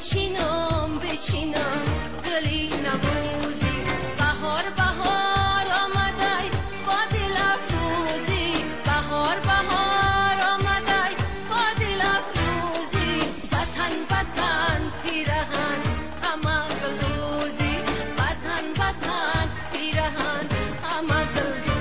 چینم بچینم گلی نوروزی بهار بهار آمده با دل افروزی بهار بهار آمده با دل افروزی وطن وطن پیرهن همه گلدوزی وطن وطن پیرهن همه گلدوزی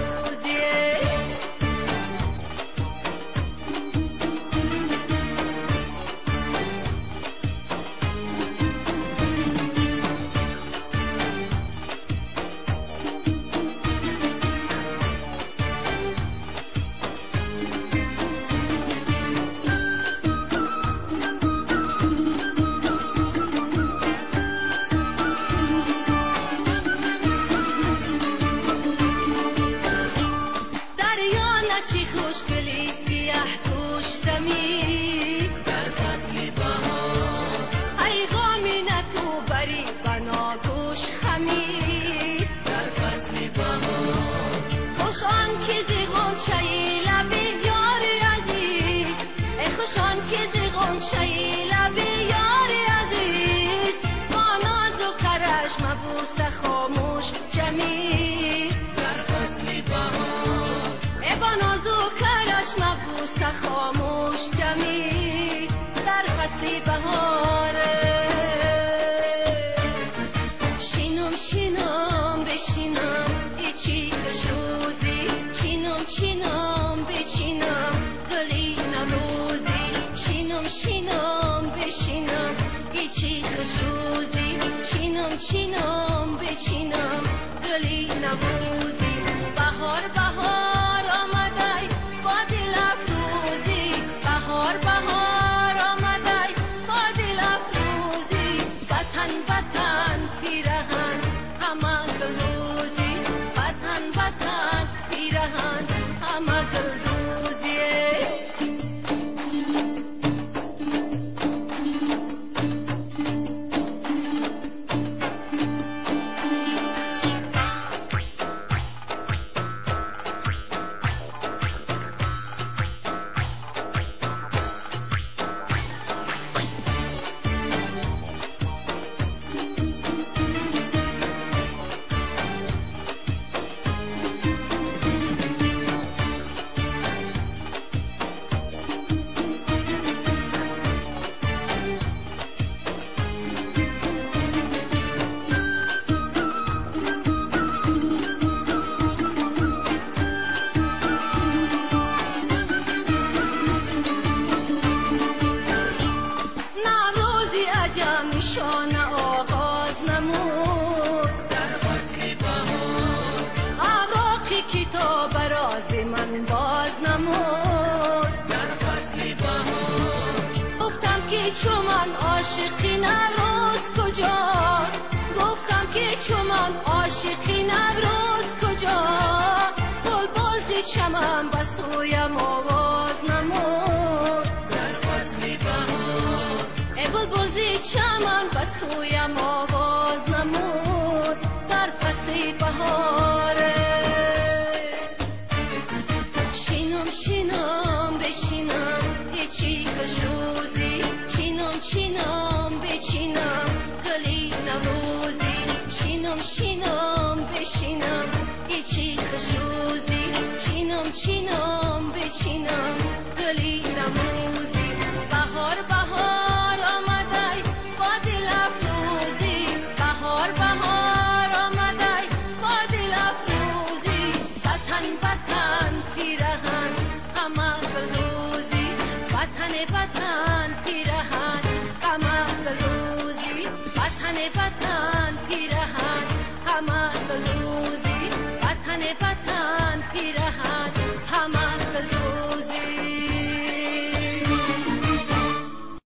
چی خوشگلی سیاه پوشتمی در فصل بهار ای غامی نکو بری بنا گوش خمی در فصل بهار خوش آن که زیغون چایی لبی یاری عزیز ای خوش آن که زیغون چایی لبی یاری عزیز با ناز و کرش مبوس خاموش جمی در فصل بهار با ناز و کرش مبوس خاموش جمی در فصل بهاره شینم شینم بشینم ایچی کشوزی چینم چینم بچینم گلی نوروزی شینم شینم بشینم ایچی کشوزی چینم چینم بچینم گلی نوروزی بهار بهار آمده با دل افروزی بهار بهار آمده با دل افروزی وطن وطن پیرهن همه گلدوزی وطن وطن پیرهن همه گلدوزی نشان آغاز نمود در فصل بهار اوراق کتاب راز من باز نمود در فصل بهار گفتم که چومان عاشقی نوروز کجا گفتم که چومان عاشقی نوروز کجا بلبل زی چمن به سویم آواز نمود در فصل بهار بلبل زی چمن به سویم آواز نمود در فصل بهاره شینم شینم بشینم ایچی کشوزی چینم چینم بچینم گلی نوروزی شینم شینم بشینم ایچی کشوزی چینم چینم بچینم گلی نوروزی بهار بهار آمده با دل افروزی بهار بهار آمده با دل افروزی وطن وطن پیرهن همه گلدوزی وطن وطن پیرهن همه گلدوزی وطن وطن پیرهن همه گلدوزی وطن وطن پیرهن